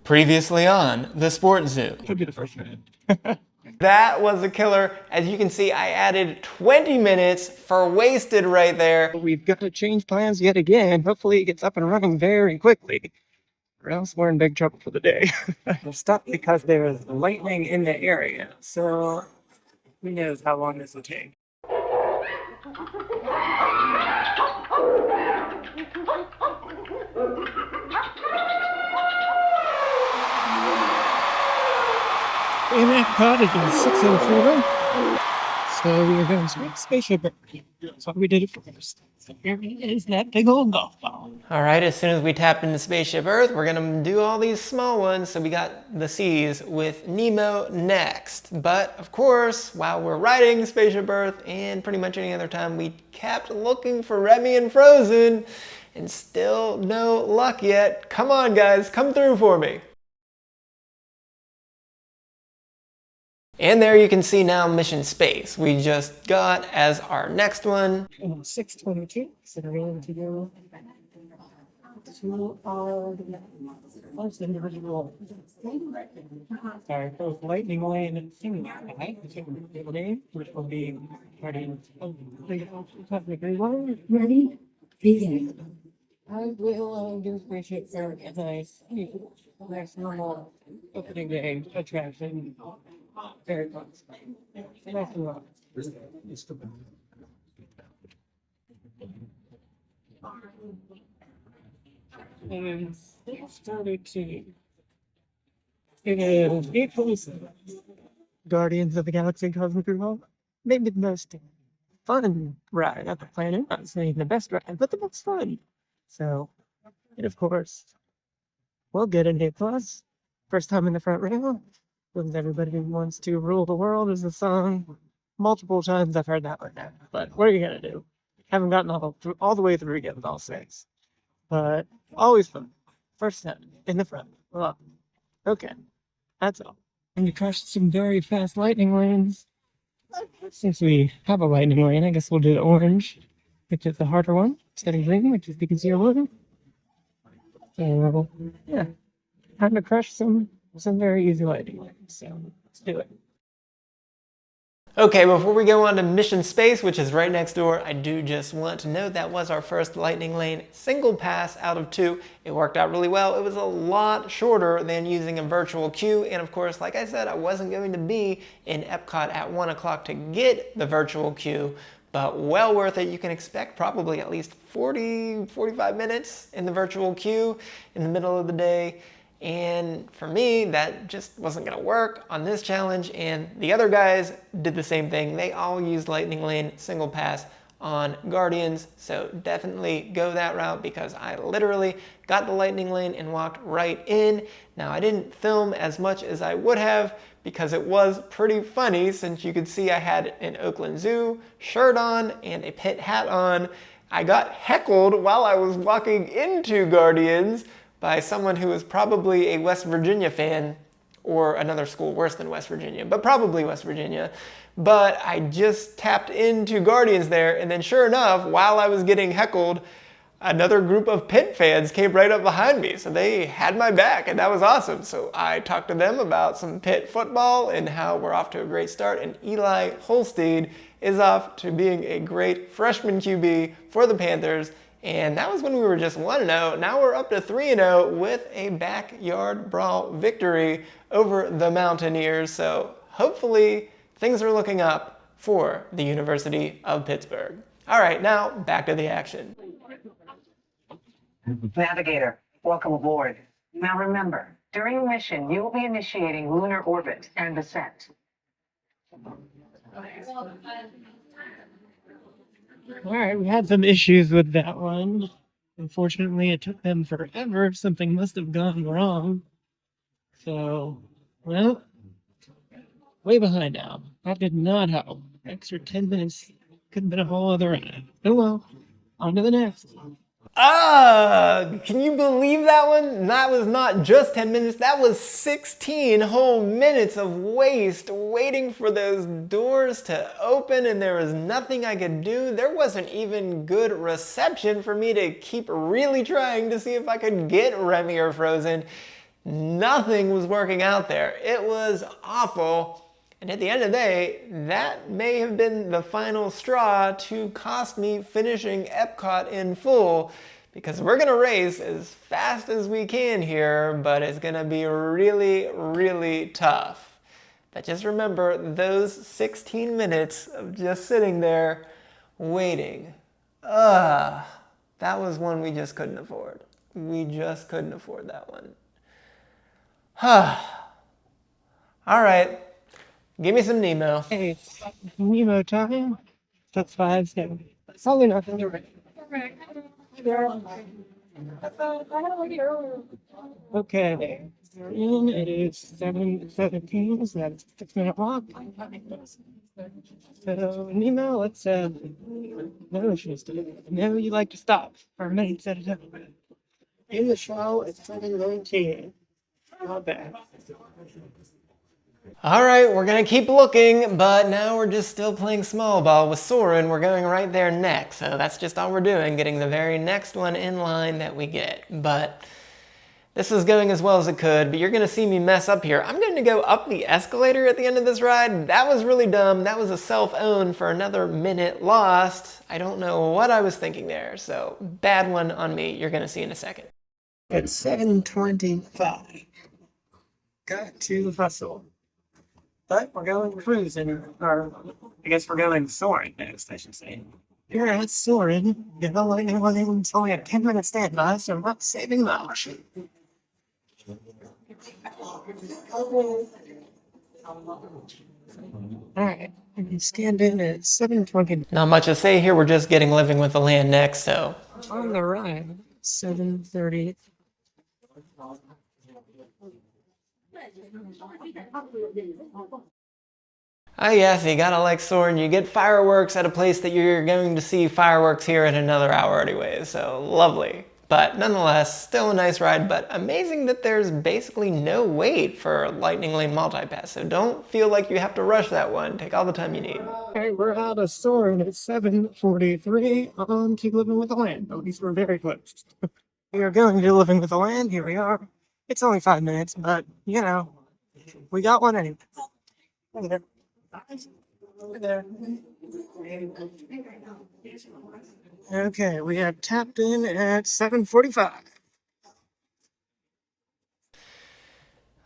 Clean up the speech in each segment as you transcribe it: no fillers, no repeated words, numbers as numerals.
Previously on the SportsZu. Should be the first minute. That was a killer. As you can see, I added 20 minutes for wasted right there. We've got to change plans yet again. Hopefully it gets up and running very quickly, or else we're in big trouble for the day. We're stuck because there's lightning in the area, so who knows how long this will take. In EPCOT, it is 6:04, so we are going to make Spaceship Earth. That's why we did it first. So here is that big old golf ball. All right, as soon as we tap into Spaceship Earth, we're gonna do all these small ones. So we got the C's with Nemo next. But of course, while we're riding Spaceship Earth and pretty much any other time, we kept looking for Remy and Frozen and still no luck yet. Come on guys, come through for me. And there you can see now Mission Space. We just got as our next one. 6:22, so we're going to go to our first individual. Sorry, both Lightning Lane and Singing Lane, which will be starting. Ready? Begin. I will do Spaceship Earth as I see next normal opening day attraction. Very fun. Nice and long. And 6:32. It is 8:47. Guardians of the Galaxy Cosmic Revolve. Maybe the most fun ride of the planet. Not saying the best ride, but the most fun. So, and of course, we'll get an A+. First time in the front row. Because everybody wants to rule the world is the song. Multiple times I've heard that one now. But what are you gonna do? Haven't gotten all the way through yet with all 6. But always fun. First time in the front. Love it. Okay. That's all. And we crashed some very fast lightning lanes. Since we have a lightning lane, I guess we'll do the orange, which is the harder one, instead of green, which is the easier one. So yeah. Time to crush some very easy lightning lanes. So let's do it. Okay, before we go on to Mission Space, which is right next door, I do just want to note that was our first Lightning Lane single pass out of 2. It worked out really well. It was a lot shorter than using a virtual queue. And of course, like I said, I wasn't going to be in EPCOT at 1 o'clock to get the virtual queue, but well worth it. You can expect probably at least 45 minutes in the virtual queue in the middle of the day. And for me, that just wasn't gonna work on this challenge, and the other guys did the same thing. They all used Lightning Lane single pass on Guardians, so definitely go that route because I literally got the Lightning Lane and walked right in. Now, I didn't film as much as I would have because it was pretty funny since you could see I had an Oakland Zoo shirt on and a pit hat on. I got heckled while I was walking into Guardians by someone who was probably a West Virginia fan, or another school worse than West Virginia, but probably West Virginia. But I just tapped into Guardians there, and then sure enough, while I was getting heckled, another group of Pitt fans came right up behind me. So they had my back, and that was awesome. So I talked to them about some Pitt football and how we're off to a great start, and Eli Holstein is off to being a great freshman QB for the Panthers. And that was when we were just 1-0. Now we're up to 3-0 with a backyard brawl victory over the Mountaineers. So hopefully things are looking up for the University of Pittsburgh. All right, now back to the action. Navigator, welcome aboard. Now remember, during the mission, you will be initiating lunar orbit and descent. All right, we had some issues with that one. Unfortunately, it took them forever. Something must have gone wrong. So, well, way behind now. That did not help. Extra 10 minutes could have been a whole other ride. Oh well, on to the next. Can you believe that one? That was not just 10 minutes, that was 16 whole minutes of waste waiting for those doors to open, and there was nothing I could do. There wasn't even good reception for me to keep really trying to see if I could get Remy or Frozen. Nothing was working out there. It was awful. And at the end of the day, that may have been the final straw to cost me finishing EPCOT in full, because we're gonna race as fast as we can here, but it's gonna be really, really tough. But just remember those 16 minutes of just sitting there waiting. That was one we just couldn't afford. We just couldn't afford that one. All right, give me some Nemo. Hey, it's Nemo time. That's 5-7. It's only nothing to write. Okay, we're in. It is 7:17, so that's a 6-minute walk. So, Nemo, let's, no issues today. I know you like to stop for minutes at a time. In the show, it's 7:19. Not bad. All right, we're gonna keep looking, but now we're just still playing small ball with Soren. We're going right there next, so that's just all we're doing, getting the very next one in line that we get. But this is going as well as it could, but you're gonna see me mess up here. I'm gonna go up the escalator at the end of this ride. That was really dumb. That was a self-own for another minute lost. I don't know what I was thinking there, so bad one on me. You're gonna see in a second. It's 7:25. Got to hustle. But we're going cruising, or I guess we're going soaring next, I should say. Here at Soaring, it's only a 10-minute standby, so I'm not saving much. Alright, we scanned in at 7:20. Not much to say here. We're just getting Living with the Land next, so. On the ride, 7:30. Oh yes, you gotta like Soren. You get fireworks at a place that you're going to see fireworks here in another hour anyway, so lovely. But nonetheless, still a nice ride, but amazing that there's basically no wait for Lightning Lane Multipass, so don't feel like you have to rush that one. Take all the time you need. Okay, we're out of Soaring at 7:43 on to Living with the Land. At least we're very close. We are going to Living with the Land. Here we are. It's only 5 minutes, but, you know, we got one anyway. Hey there. Hey there. Okay, we have tapped in at 7:45.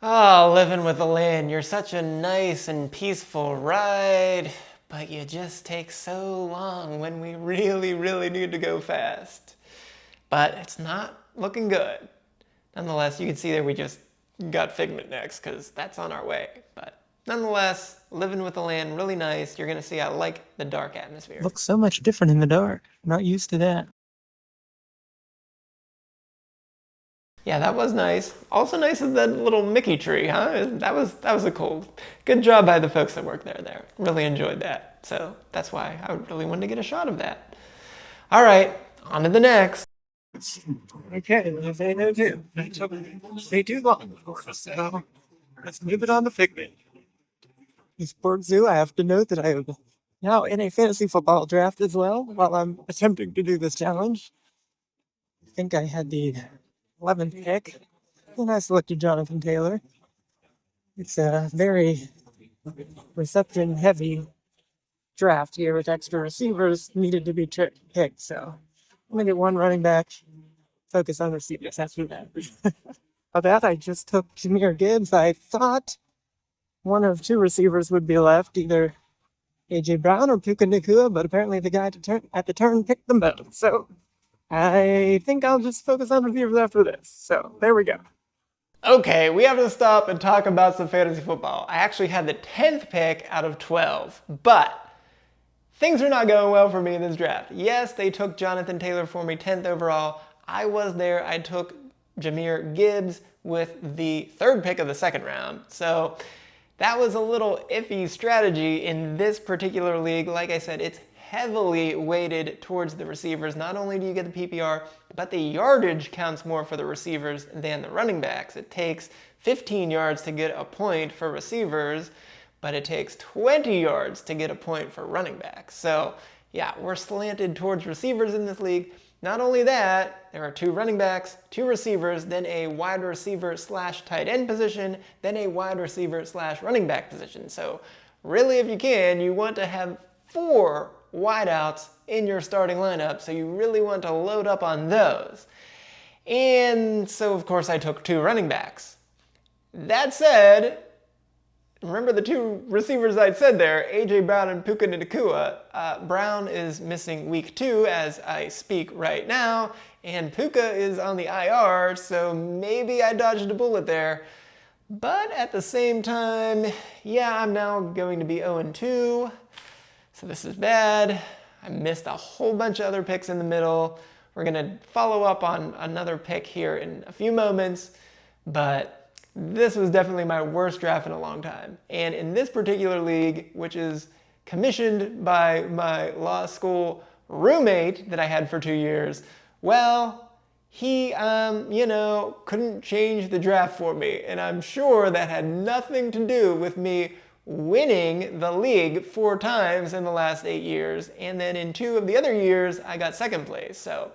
Oh, Living with the Land. You're such a nice and peaceful ride, but you just take so long when we really, really need to go fast. But it's not looking good. Nonetheless, you can see that we just got Figment next, because that's on our way. But nonetheless, Living with the Land, really nice. You're gonna see I like the dark atmosphere. Looks so much different in the dark. Not used to that. Yeah, that was nice. Also nice is that little Mickey tree, huh? That was a cool, good job by the folks that work there. Really enjoyed that. So that's why I really wanted to get a shot of that. All right, on to the next. Okay, there's 8:02. That took way too long, so let's move it on to Figment. In SportsZu, I have to note that I am now in a fantasy football draft as well while I'm attempting to do this challenge. I think I had the 11th pick, and I selected Jonathan Taylor. It's a very reception-heavy draft here with extra receivers needed to be picked, so I'm going to get one running back, focus on receivers after that. Of that, I just took Jahmyr Gibbs. I thought one of two receivers would be left, either A.J. Brown or Puka Nacua, but apparently the guy at the turn picked them both. So I think I'll just focus on receivers after this. So there we go. Okay, we have to stop and talk about some fantasy football. I actually had the 10th pick out of 12, but things are not going well for me in this draft. Yes, they took Jonathan Taylor for me, 10th overall. I was there. I took Jahmyr Gibbs with the 3rd pick of the 2nd round. So that was a little iffy strategy in this particular league. Like I said, it's heavily weighted towards the receivers. Not only do you get the PPR, but the yardage counts more for the receivers than the running backs. It takes 15 yards to get a point for receivers, but it takes 20 yards to get a point for running backs. So yeah, we're slanted towards receivers in this league, Not only that, there are 2 running backs, 2 receivers, then a wide receiver / tight end position, then a wide receiver / running back position. So really, if you can, you want to have 4 wideouts in your starting lineup, so you really want to load up on those. And so, of course, I took 2 running backs. That said, remember the 2 receivers I said there, A.J. Brown and Puka Nacua. Brown is missing week 2 as I speak right now, and Puka is on the IR, so maybe I dodged a bullet there. But at the same time, yeah, I'm now going to be 0-2, so this is bad. I missed a whole bunch of other picks in the middle. We're going to follow up on another pick here in a few moments, but this was definitely my worst draft in a long time. And in this particular league, which is commissioned by my law school roommate that I had for 2 years, well, he, couldn't change the draft for me. And I'm sure that had nothing to do with me winning the league 4 times in the last 8 years. And then in 2 of the other years, I got 2nd place. So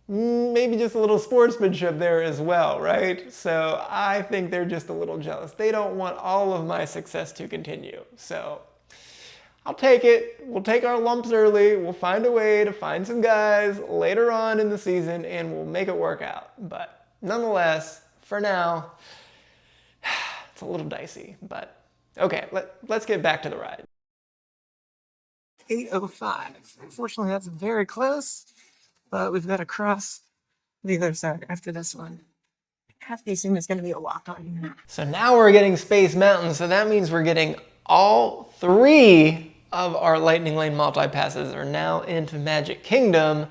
maybe just a little sportsmanship there as well, right? So I think they're just a little jealous. They don't want all of my success to continue. So I'll take it. We'll take our lumps early. We'll find a way to find some guys later on in the season and we'll make it work out. But nonetheless, for now, it's a little dicey. But okay, let's get back to the ride. 8:05. Unfortunately, that's very close, but we've got to cross the other side after this one. I have to assume it's going to be a walk-on. So now we're getting Space Mountain, so that means we're getting all 3 of our Lightning Lane multi-passes are now into Magic Kingdom.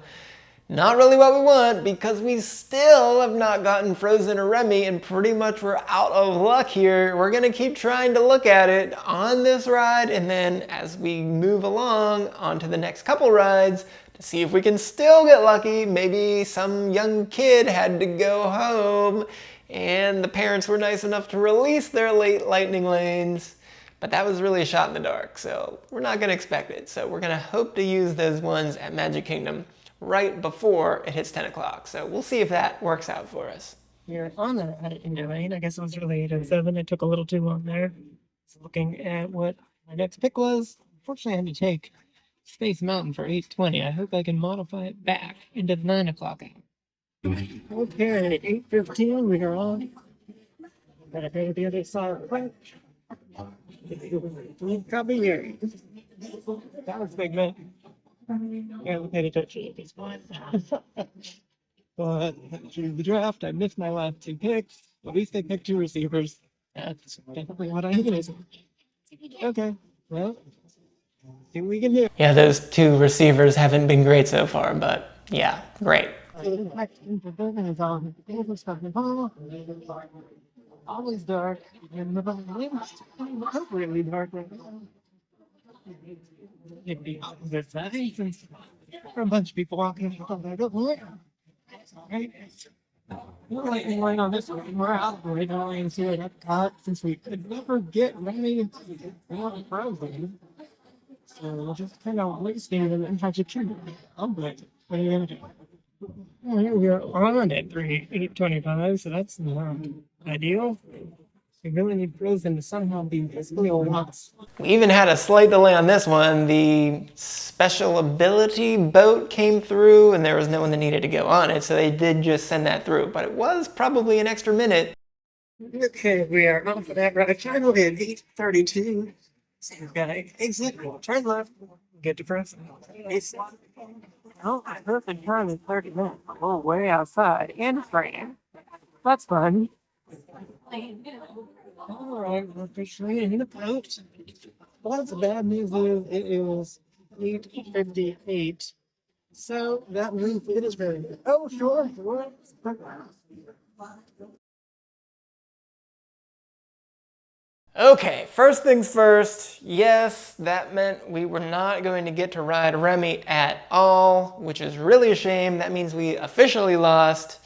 Not really what we want because we still have not gotten Frozen or Remy and pretty much we're out of luck here. We're gonna keep trying to look at it on this ride and then as we move along onto the next couple rides to see if we can still get lucky. Maybe some young kid had to go home and the parents were nice enough to release their late Lightning Lanes. But that was really a shot in the dark, so we're not gonna expect it. So we're gonna hope to use those ones at Magic Kingdom right before it hits 10 o'clock. So we'll see if that works out for us. You're on the Lightning Lane. I guess it was really 8:07. It took a little too long there. So looking at what my next pick was, unfortunately I had to take Space Mountain for 8:20. I hope I can modify it back into the 9 o'clock hour. Okay, 8:15, we are on. Gotta go to the other side quick. Copy here. That was big, man. Yeah, we paid attention at this point. But through the draft, I missed my last 2 picks. At least they picked 2 receivers. That's definitely what I needed. Okay, well, see what we can do. Yeah, those 2 receivers haven't been great so far, but yeah, great. Always dark. And appropriately dark right now. It'd be opposite sides and for a bunch of people walking around there. Don't worry. Alright. We're Lightning Lane on this one. We're out of the Lightning Lane here at EPCOT since we could never get Remy or Frozen. So we'll just kind of wasting them and Magic Kingdom. I'm good. What are you gonna do? Well, here we are on at 8:25, so that's not ideal. We really need Frozen to somehow be physically lost. We even had a slight delay on this one. The special ability boat came through and there was no one that needed to go on it, so they did just send that through, but it was probably an extra minute. Okay, we are on for that ride. Finally at 8:32. So we've got to exit, turn left, get to Frozen. Oh, my perfect time is 30 minutes. Oh, way outside and it's raining. That's fun. Alright, we're officially in the boat. Well, the bad news is it is 8:58. So that means it is very good. Oh, sure. Okay, first things first, yes, that meant we were not going to get to ride Remy at all, which is really a shame. That means we officially lost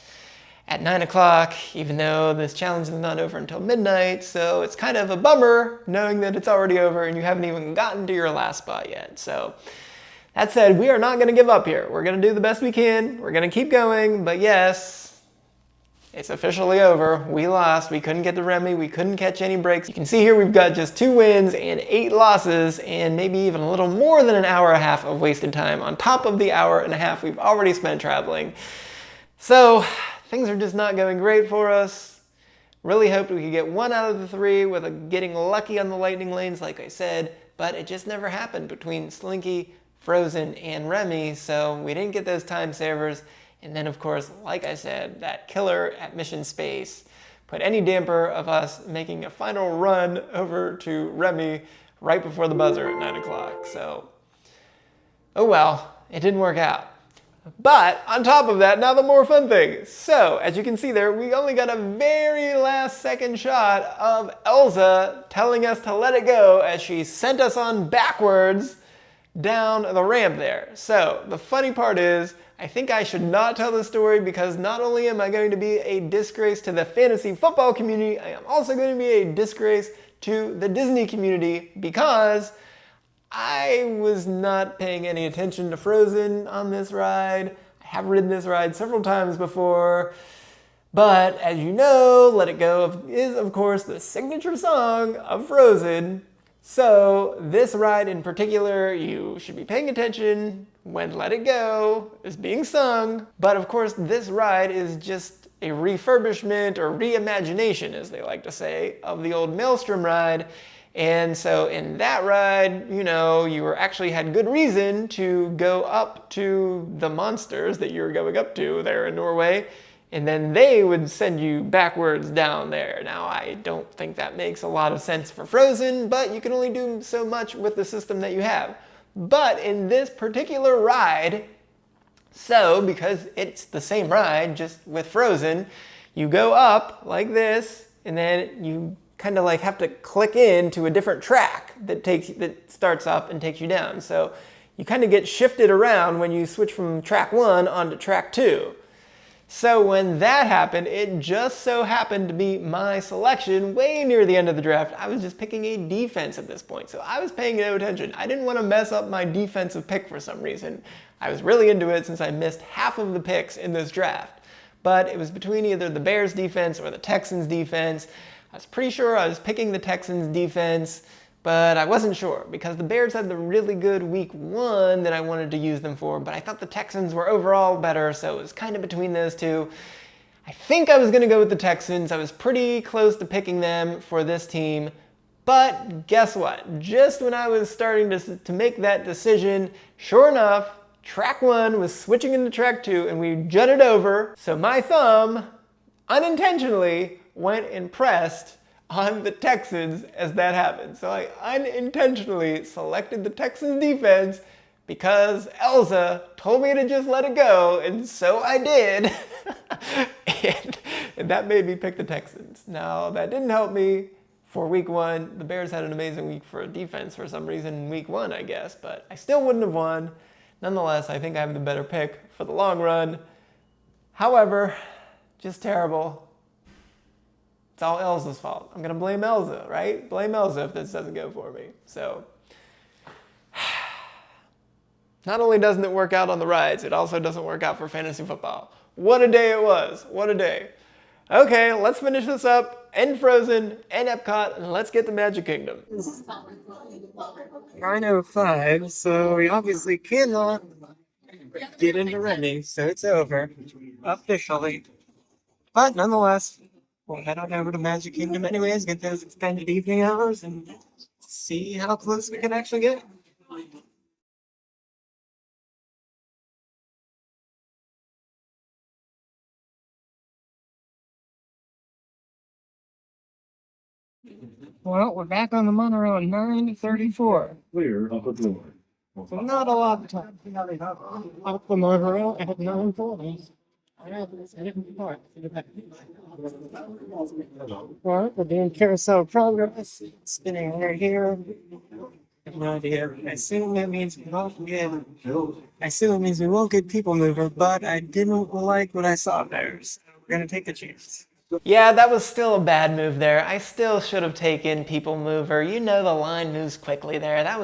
at 9 o'clock, even though this challenge is not over until midnight, so it's kind of a bummer knowing that it's already over and you haven't even gotten to your last spot yet. So That said, we are not going to give up here. We're going to do the best we can. We're going to keep going. But yes, it's officially over. We lost. We couldn't get the Remy. We couldn't catch any breaks. You can see here we've got just 2 wins and 8 losses and maybe even a little more than an hour and a half of wasted time on top of the hour and a half we've already spent traveling. So things are just not going great for us. Really hoped we could get 1 out of the 3 with getting lucky on the lightning lanes, like I said, but it just never happened between Slinky, Frozen, and Remy, so we didn't get those time savers. And then, of course, like I said, that killer at Mission Space put any damper of us making a final run over to Remy right before the buzzer at 9 o'clock. So, oh well, it didn't work out. But on top of that, now the more fun thing. So, as you can see there, we only got a very last second shot of Elsa telling us to let it go as she sent us on backwards down the ramp there. So, the funny part is, I think I should not tell this story because not only am I going to be a disgrace to the fantasy football community, I am also going to be a disgrace to the Disney community because I was not paying any attention to Frozen on this ride. I have ridden this ride several times before, but as you know, Let It Go is of course the signature song of Frozen. So this ride in particular, you should be paying attention when Let It Go is being sung. But of course, this ride is just a refurbishment or reimagination, as they like to say, of the old Maelstrom ride. And so in that ride, you know, you actually had good reason to go up to the monsters that you were going up to there in Norway. And then they would send you backwards down there. Now, I don't think that makes a lot of sense for Frozen, but you can only do so much with the system that you have. But in this particular ride, so because it's the same ride, just with Frozen, you go up like this, and then you kind of like have to click into a different track that starts up and takes you down. So you kind of get shifted around when you switch from track 1 onto track 2. So when that happened, it just so happened to be my selection way near the end of the draft. I was just picking a defense at this point, so I was paying no attention. I didn't want to mess up my defensive pick for some reason. I was really into it since I missed half of the picks in this draft. But it was between either the Bears defense or the Texans defense. I was pretty sure I was picking the Texans defense, but I wasn't sure because the Bears had the really good week 1 that I wanted to use them for, but I thought the Texans were overall better, so it was kind of between those two. I think I was going to go with the Texans. I was pretty close to picking them for this team, but guess what? Just when I was starting to make that decision, sure enough, track 1 was switching into track 2 and we jutted over, so my thumb unintentionally went and pressed on the Texans as that happened. So I unintentionally selected the Texans defense because Elsa told me to just let it go, and so I did. and that made me pick the Texans. Now, that didn't help me for week 1. The Bears had an amazing week for defense for some reason in week 1, I guess, but I still wouldn't have won. Nonetheless, I think I have the better pick for the long run. However, just terrible. It's all Elsa's fault. I'm going to blame Elsa, right? Blame Elsa if this doesn't go for me. So, not only doesn't it work out on the rides, it also doesn't work out for fantasy football. What a day it was. What a day. Okay, let's finish this up. End Frozen, end EPCOT, and let's get to Magic Kingdom. 9:05, so we obviously cannot get into Remy, so it's over. Officially. But nonetheless, we'll head on over to Magic Kingdom anyways, get those extended evening hours, and see how close we can actually get. Well, we're back on the monorail at 9:34. Clear up the door. So not a lot of time. Off the monorail at 9:40. Well, we're doing carousel progress. Spinning right here. I have no idea. I assume that means we won't get. I assume it means we won't get people mover, but I didn't like what I saw there, so we're gonna take a chance. Yeah, that was still a bad move there. I still should have taken People Mover. You know the line moves quickly there. That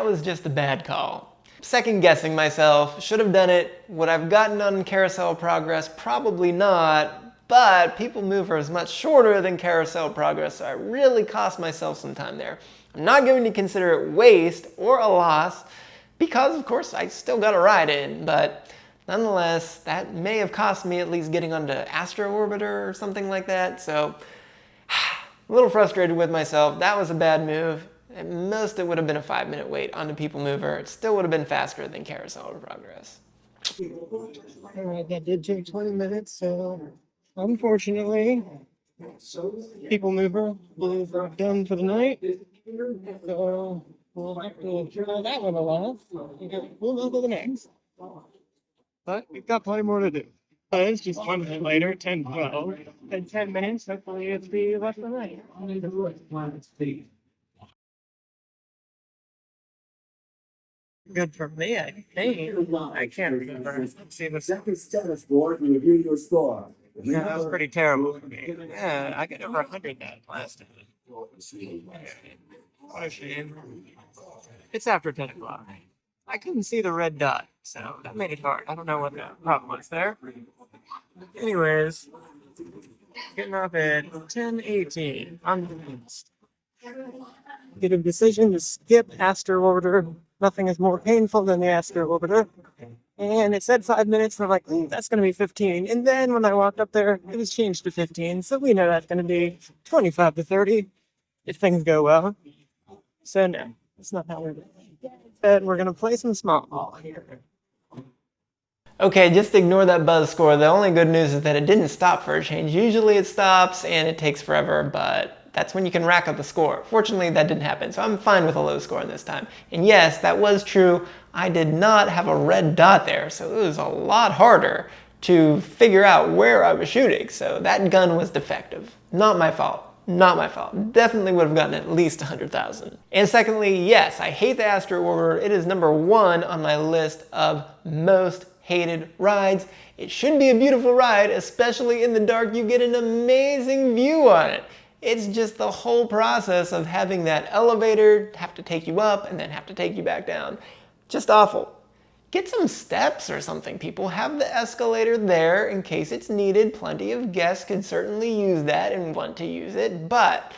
was just a bad call. Second guessing myself, should have done it. Would I've gotten on Carousel Progress? Probably not, but People Mover is much shorter than Carousel Progress, so I really cost myself some time there. I'm not going to consider it waste or a loss because, of course, I still got a ride in, but nonetheless, that may have cost me at least getting onto Astro Orbiter or something like that, so a little frustrated with myself. That was a bad move. At most, it would have been a 5-minute wait on the People Mover. It still would have been faster than Carousel of Progress. Alright, that did take 20 minutes, so unfortunately, People Mover is done for the night. So we'll have to try that one along. We'll on to the next. But we've got plenty more to do. It's just 1 minute later, 10:12. In 10 minutes, hopefully it'll be less than night. Good for me, I think. I can't remember. See the Second status board and review your score. Yeah, that was pretty terrible for me. Yeah, I got over 100 that last time. What a shame. It's after 10 o'clock. I couldn't see the red dot, so that made it hard. I don't know what the problem was there. Anyways, getting off at 10:18. Unconvinced. Get a decision to skip Astro Orbiter. Nothing is more painful than the Astro Orbiter. And it said 5 minutes, and I'm like, that's going to be 15. And then when I walked up there, it was changed to 15. So we know that's going to be 25 to 30 if things go well. So no, that's not how we're doing it. But we're going to play some small ball here. Okay, just ignore that buzz score. The only good news is that it didn't stop for a change. Usually it stops and it takes forever, but that's when you can rack up a score. Fortunately, that didn't happen, so I'm fine with a low score this time. And yes, that was true. I did not have a red dot there, so it was a lot harder to figure out where I was shooting. So that gun was defective. Not my fault. Not my fault. Definitely would have gotten at least 100,000. And secondly, yes, I hate the Astro Orbiter. It is #1 on my list of most hated rides. It should be a beautiful ride, especially in the dark. You get an amazing view on it. It's just the whole process of having that elevator have to take you up and then have to take you back down. Just awful. Get some steps or something, people. Have the escalator there in case it's needed. Plenty of guests can certainly use that and want to use it, but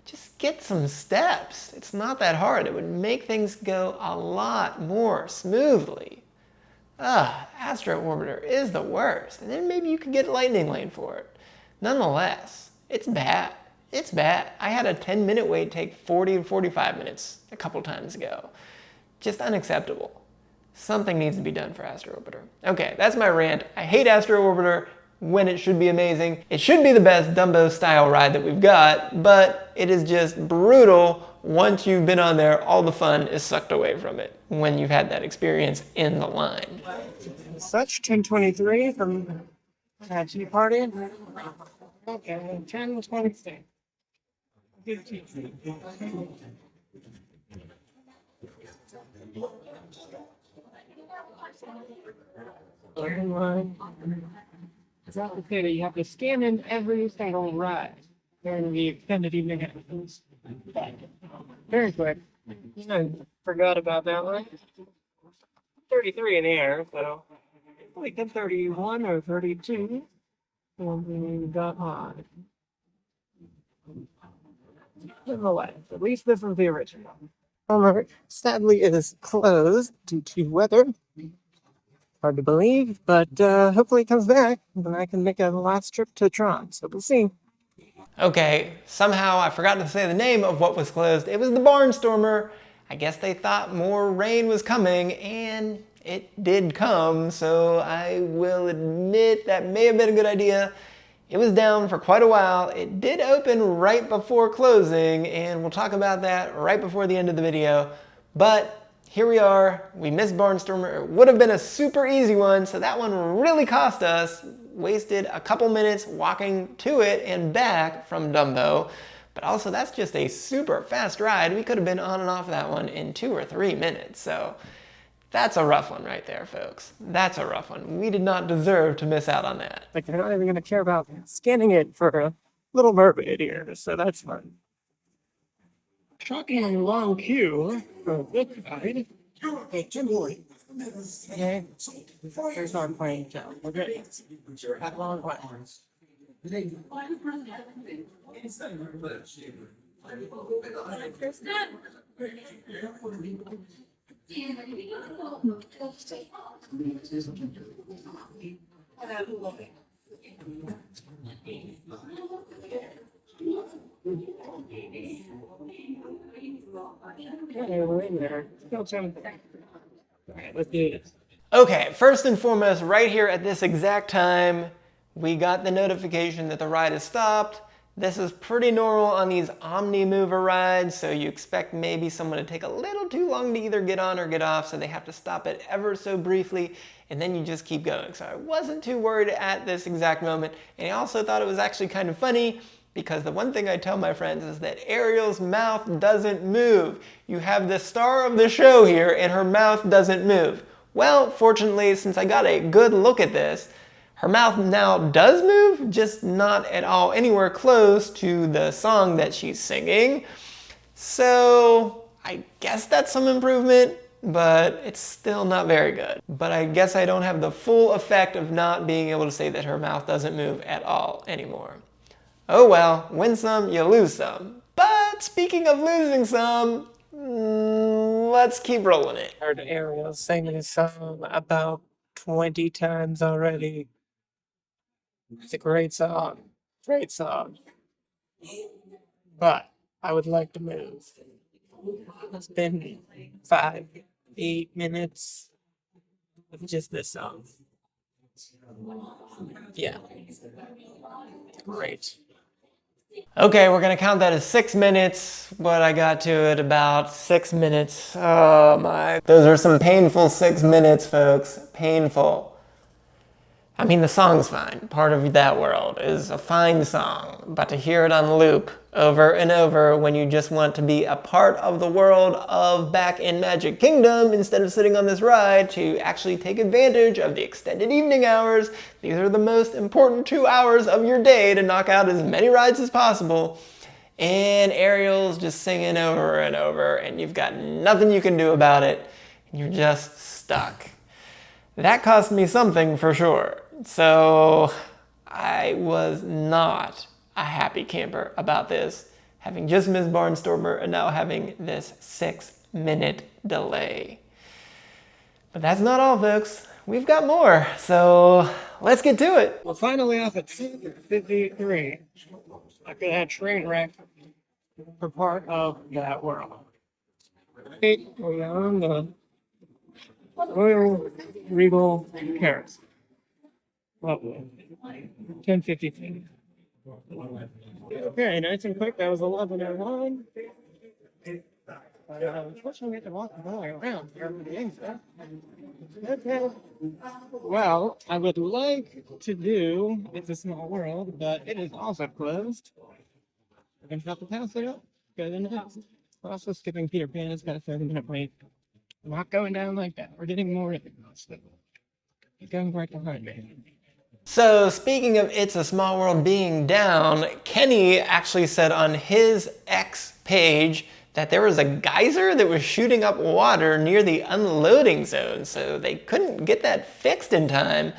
just get some steps. It's not that hard. It would make things go a lot more smoothly. Astro Orbiter is the worst. And then maybe you could get Lightning Lane for it. Nonetheless, it's bad. It's bad. I had a 10-minute wait take 40 to 45 minutes a couple times ago. Just unacceptable. Something needs to be done for Astro Orbiter. Okay, that's my rant. I hate Astro Orbiter when it should be amazing. It should be the best Dumbo style ride that we've got, but it is just brutal. Once you've been on there, all the fun is sucked away from it when you've had that experience in the line. Such 10:23 from Tea Party. Okay, 10:23. Good teaching. It's not clear that you have to scan in every single ride during the extended evening hours. Very quick. I forgot about that one. 33 in the air, so like a 31 or 32. And we got on. Nonetheless, at least this is the original. Sadly, it is closed due to weather. Hard to believe, but hopefully it comes back, and I can make a last trip to Tron, so we'll see. Okay, somehow I forgot to say the name of what was closed. It was the Barnstormer. I guess they thought more rain was coming, and it did come, so I will admit that may have been a good idea. It was down for quite a while. It did open right before closing, and we'll talk about that right before the end of the video. But here we are. We missed Barnstormer. It would have been a super easy one, so that one really cost us. Wasted a couple minutes walking to it and back from Dumbo. But also, that's just a super fast ride. We could have been on and off that one in 2 or 3 minutes. So that's a rough one right there, folks. That's a rough one. We did not deserve to miss out on that. Like, they're not even going to care about scanning it for a Little Mermaid here, so that's fun. Shockingly long queue for this ride. Okay, 2 more. Okay. There's our plane job. We're good. That long way. Okay, we're in there. Still something. Alright, let's do this. Okay, first and foremost, right here at this exact time, we got the notification that the ride has stopped. This is pretty normal on these Omni-Mover rides, so you expect maybe someone to take a little too long to either get on or get off, so they have to stop it ever so briefly, and then you just keep going. So I wasn't too worried at this exact moment, and I also thought it was actually kind of funny, because the one thing I tell my friends is that Ariel's mouth doesn't move. You have the star of the show here, and her mouth doesn't move. Well, fortunately, since I got a good look at this, her mouth now does move, just not at all anywhere close to the song that she's singing. So I guess that's some improvement, but it's still not very good. But I guess I don't have the full effect of not being able to say that her mouth doesn't move at all anymore. Oh well, win some, you lose some. But speaking of losing some, let's keep rolling it. Heard Ariel singing this song about 20 times already. It's a great song. Great song. But I would like to move. It's been 5-8 minutes of just this song. Yeah. Great. Okay, we're gonna count that as 6 minutes, but I got to it about 6 minutes. Oh my. Those are some painful 6 minutes, folks. Painful. I mean, the song's fine. Part of that world is a fine song, but to hear it on loop over and over when you just want to be a part of the world of back in Magic Kingdom instead of sitting on this ride to actually take advantage of the extended evening hours. These are the most important 2 hours of your day to knock out as many rides as possible. And Ariel's just singing over and over, and you've got nothing you can do about it. And you're just stuck. That cost me something for sure. So I was not a happy camper about this, having just missed Barnstormer and now having this 6-minute delay. But that's not all, folks. We've got more, so let's get to it. We're finally off at 53. After that train wreck for part of that world. We're on the Royal Regal Paris. Lovely. 10:52. Okay, nice and quick. That was 11:01. Unfortunately, we have to walk all the way around here for the games, though. Okay. Well, I would like to do It's a Small World, but it is also closed. We're going to have to pass it up. Go in the house. We're also skipping Peter Pan. It's got a 30-minute wait. Not going down like that. We're getting more of it. It's going right behind me. So speaking of It's a Small World being down, Kenny actually said on his X page that there was a geyser that was shooting up water near the unloading zone, so they couldn't get that fixed in time.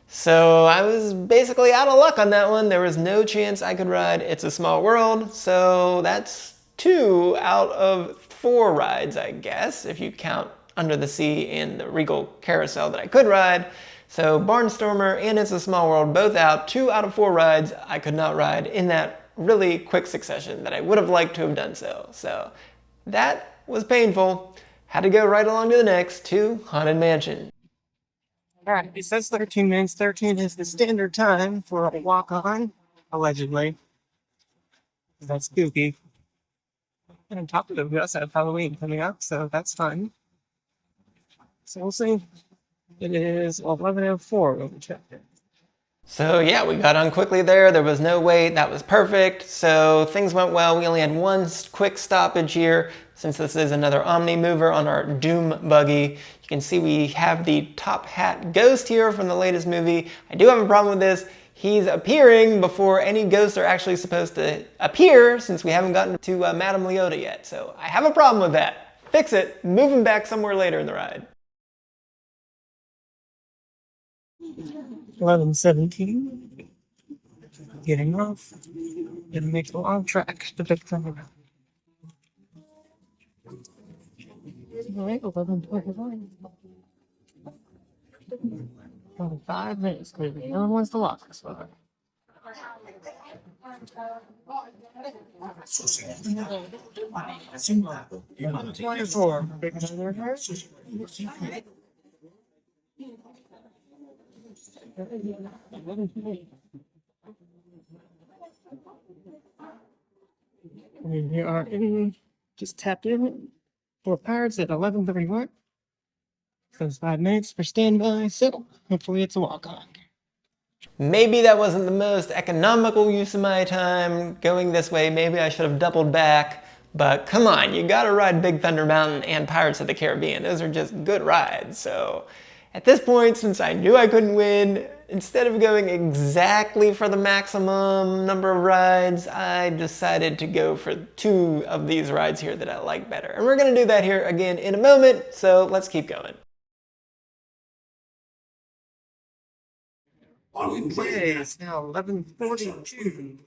So I was basically out of luck on that one. There was no chance I could ride It's a Small World, so that's 2 out of 4 rides, I guess, if you count Under the Sea and the Regal Carousel that I could ride. So Barnstormer and It's a Small World both out. 2 out of 4 rides I could not ride in that really quick succession that I would have liked to have done so. So that was painful. Had to go right along to the next, to Haunted Mansion. Alright, it says 13 minutes. 13 is the standard time for a walk-on, allegedly. That's spooky. And on top of it, we also have Halloween coming up, so that's fun. So we'll see. It is 11:04 when we checked it. So yeah, we got on quickly there. There was no wait. That was perfect. So things went well. We only had one quick stoppage here since this is another Omni-Mover on our Doom buggy. You can see we have the top hat ghost here from the latest movie. I do have a problem with this. He's appearing before any ghosts are actually supposed to appear since we haven't gotten to Madame Leota yet. So I have a problem with that. fix it, move him back somewhere later in the ride. 11:17. Getting off. Gonna make a long track to Big Thunder. Alright, 11:21. 5 minutes, clearly. No one wants to walk this far. Twenty-four. Big Thunder. And we are in, just tapped in for Pirates at 11:31. So it's 5 minutes for standby, so hopefully it's a walk-on. Maybe that wasn't the most economical use of my time going this way. Maybe I should have doubled back. But come on, you gotta ride Big Thunder Mountain and Pirates of the Caribbean. Those are just good rides. So at this point, since I knew I couldn't win, instead of going exactly for the maximum number of rides, I decided to go for 2 of these rides here that I like better. And we're gonna do that here again in a moment, so let's keep going. Okay, it's now 11:42.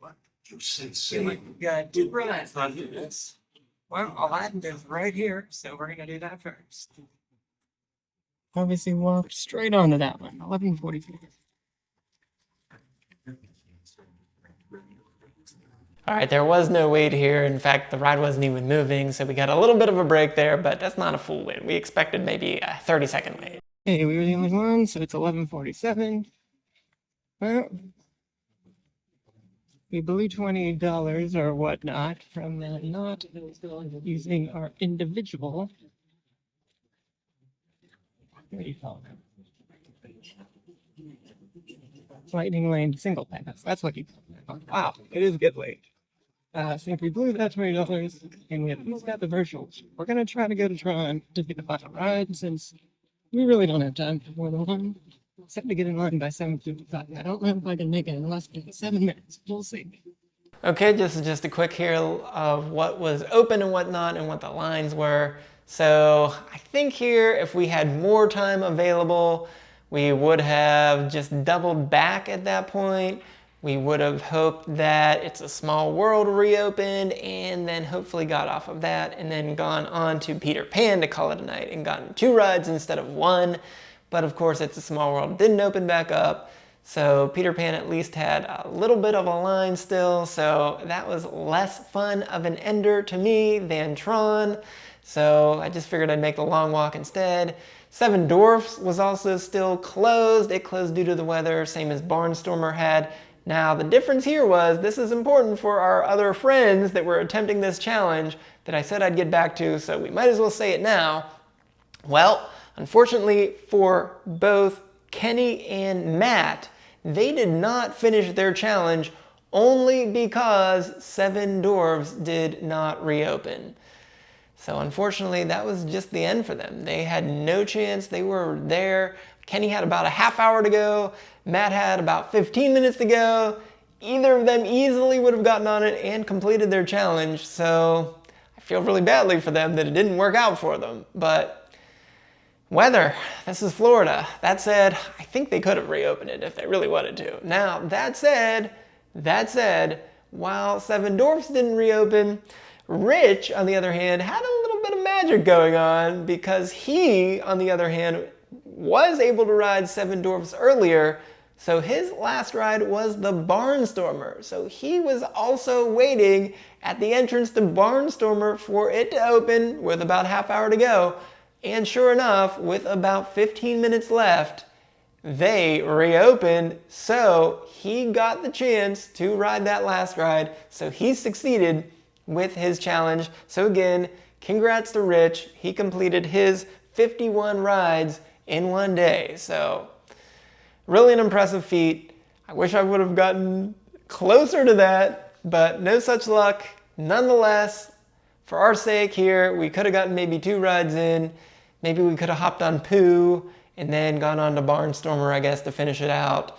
We got 2 rides on this. Well, Aladdin is right here, so we're gonna do that first. Obviously walk straight onto that one, 11:44. All right, there was no wait here. In fact, the ride wasn't even moving, so we got a little bit of a break there, but that's not a full win. We expected maybe a 30-second wait. Hey, we were the only one, so it's 11:47. Well, we blew $20 or whatnot from not using our individual. What do you call it? Lightning lane single pass. That's what you call it. Wow, it is good late. Since we blew that $20 and we at least got the virtuals, we're gonna try to go to Tron to get the final ride since we really don't have time for more than one. Set to get in line by 7:55. I don't know if I can make it in less than 7 minutes. We'll see. Okay, just a quick here of what was open and whatnot and what the lines were. So I think here, if we had more time available, we would have just doubled back at that point. We would have hoped that It's a Small World reopened and then hopefully got off of that and then gone on to Peter Pan to call it a night and gotten 2 rides instead of 1. But of course, It's a Small World didn't open back up. So Peter Pan at least had a little bit of a line still. So that was less fun of an ender to me than Tron. So I just figured I'd make the long walk instead. Seven Dwarfs was also still closed. It closed due to the weather, same as Barnstormer had. Now the difference here was, this is important for our other friends that were attempting this challenge that I said I'd get back to, so we might as well say it now. Well, unfortunately for both Kenny and Matt, they did not finish their challenge only because Seven Dwarfs did not reopen. So unfortunately, that was just the end for them. They had no chance. They were there. Kenny had about a half hour to go. Matt had about 15 minutes to go. Either of them easily would have gotten on it and completed their challenge. So I feel really badly for them that it didn't work out for them. But weather, this is Florida. That said, I think they could have reopened it if they really wanted to. Now, that said, while Seven Dwarfs didn't reopen, Rich, on the other hand, had a little bit of magic going on because he, on the other hand, was able to ride Seven Dwarfs earlier. So his last ride was the Barnstormer. So he was also waiting at the entrance to Barnstormer for it to open with about a half hour to go. And sure enough, with about 15 minutes left, they reopened. So he got the chance to ride that last ride. So he succeeded with his challenge. So again, congrats to Rich. He completed his 51 rides in one day. So really an impressive feat. I wish I would have gotten closer to that, but no such luck. Nonetheless, for our sake here, we could have gotten maybe 2 rides in. Maybe we could have hopped on Pooh and then gone on to Barnstormer, I guess, to finish it out.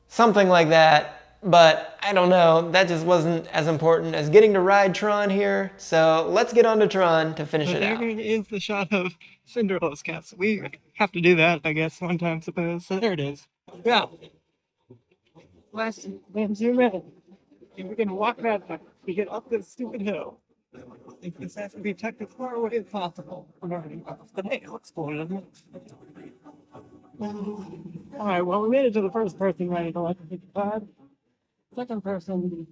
Something like that. but I don't know, that just wasn't as important as getting to ride Tron here. So let's get on to Tron to finish it out. There is the shot of Cinderella's castle. We have to do that, I guess, one time, suppose. So there it is. Yeah. Last, then zoom in. And we can walk that back. We get up this stupid hill. I think this has to be tucked as far away as possible from everything else. But hey, it looks cool, doesn't it? Alright, well, we made it to the first person right at 11:55. Second person.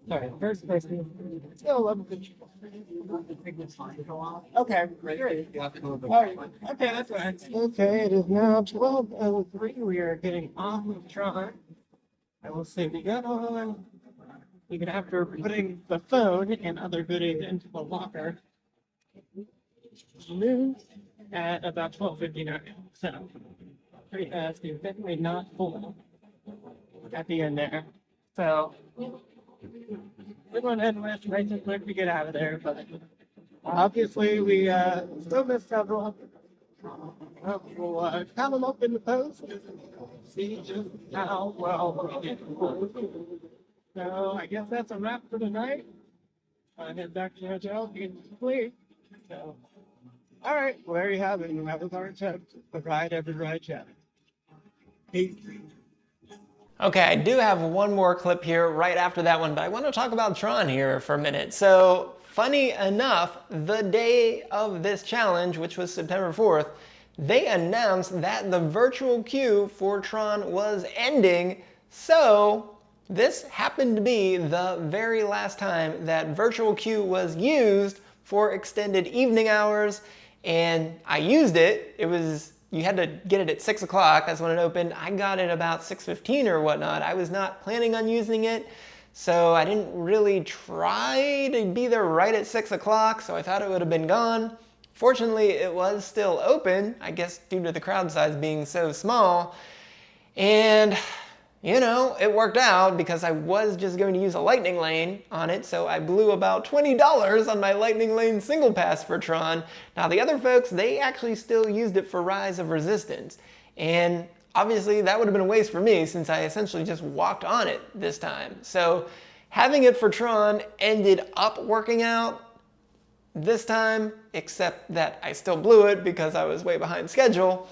Sorry, first person. Still 11:55. Okay, great. Alright, okay, that's right. Okay, it is now 12:03. We are getting off of Tron. I will say we got on. Even after putting the phone and other goodies into the locker, moved at about 12:59. So pretty fast. It's definitely not full at the end there. So we're going to head west right as quick to get out of there. But obviously we still missed several. We'll count them up in the post and see just how well we did. So I guess that's a wrap for tonight. I head back to the hotel to get sleep. So, all right, well, there you have it. And that was our attempt to ride every ride challenge. Peace. Okay, I do have one more clip here right after that one, but I want to talk about Tron here for a minute. So, funny enough, the day of this challenge, which was September 4th, they announced that the virtual queue for Tron was ending. So, this happened to be the very last time that virtual queue was used for extended evening hours, and I used it. You had to get it at 6 o'clock, that's when it opened. I got it about 6:15 or whatnot. I was not planning on using it, so I didn't really try to be there right at 6 o'clock, so I thought it would have been gone. Fortunately, it was still open, I guess due to the crowd size being so small, and you know, it worked out because I was just going to use a lightning lane on it, so I blew about $20 on my lightning lane single pass for Tron. Now the other folks, they actually still used it for Rise of Resistance. And obviously that would have been a waste for me since I essentially just walked on it this time. So having it for Tron ended up working out this time, except that I still blew it because I was way behind schedule.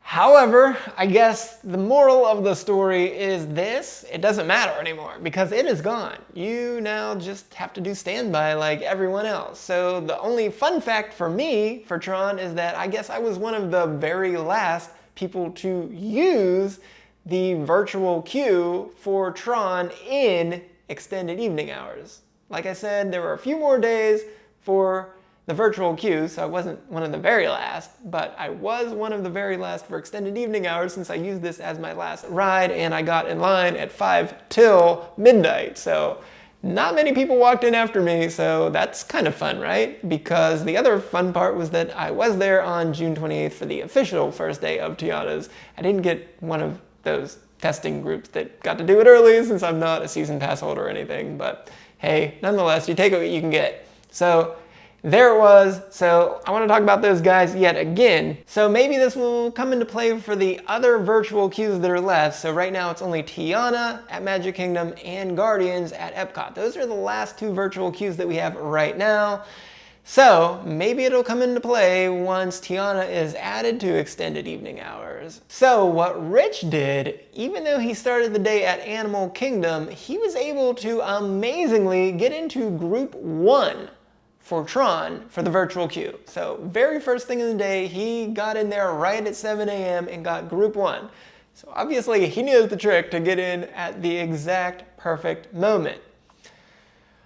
However, I guess the moral of the story is this: it doesn't matter anymore because it is gone. You now just have to do standby like everyone else. So the only fun fact for me for Tron is that I guess I was one of the very last people to use the virtual queue for Tron in extended evening hours. Like I said, there were a few more days for the virtual queue, so I wasn't one of the very last, but I was one of the very last for extended evening hours since I used this as my last ride, and I got in line at 5 till midnight. So not many people walked in after me, so that's kind of fun, right? Because the other fun part was that I was there on June 28th for the official first day of Tiana's. I didn't get one of those testing groups that got to do it early since I'm not a season pass holder or anything, but hey, nonetheless, you take what you can get. So there it was. So I want to talk about those guys yet again. So maybe this will come into play for the other virtual queues that are left. So right now it's only Tiana at Magic Kingdom and Guardians at EPCOT. Those are the last two virtual queues that we have right now. So maybe it'll come into play once Tiana is added to extended evening hours. So what Rich did, even though he started the day at Animal Kingdom, he was able to amazingly get into Group 1 for Tron for the virtual queue. So very first thing in the day, he got in there right at 7 a.m. and got Group 1. So obviously he knows the trick to get in at the exact perfect moment.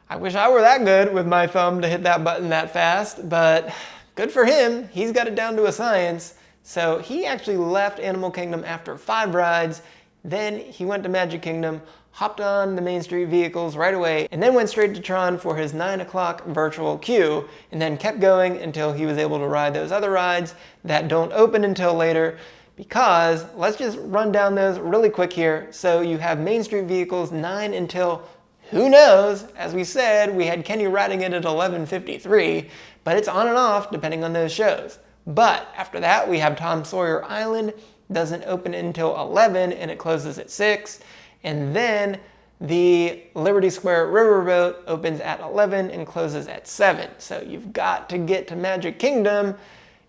I wish I were that good with my thumb to hit that button that fast, but good for him. He's got it down to a science. So he actually left Animal Kingdom after 5 rides. Then he went to Magic Kingdom, hopped on the Main Street vehicles right away, and then went straight to Tron for his 9 o'clock virtual queue, and then kept going until he was able to ride those other rides that don't open until later. Because, let's just run down those really quick here. So you have Main Street vehicles 9 until, who knows? As we said, we had Kenny riding it at 11:53, but it's on and off depending on those shows. But after that, we have Tom Sawyer Island doesn't open until 11 and it closes at 6. And then the Liberty Square Riverboat opens at 11 and closes at 7. So you've got to get to Magic Kingdom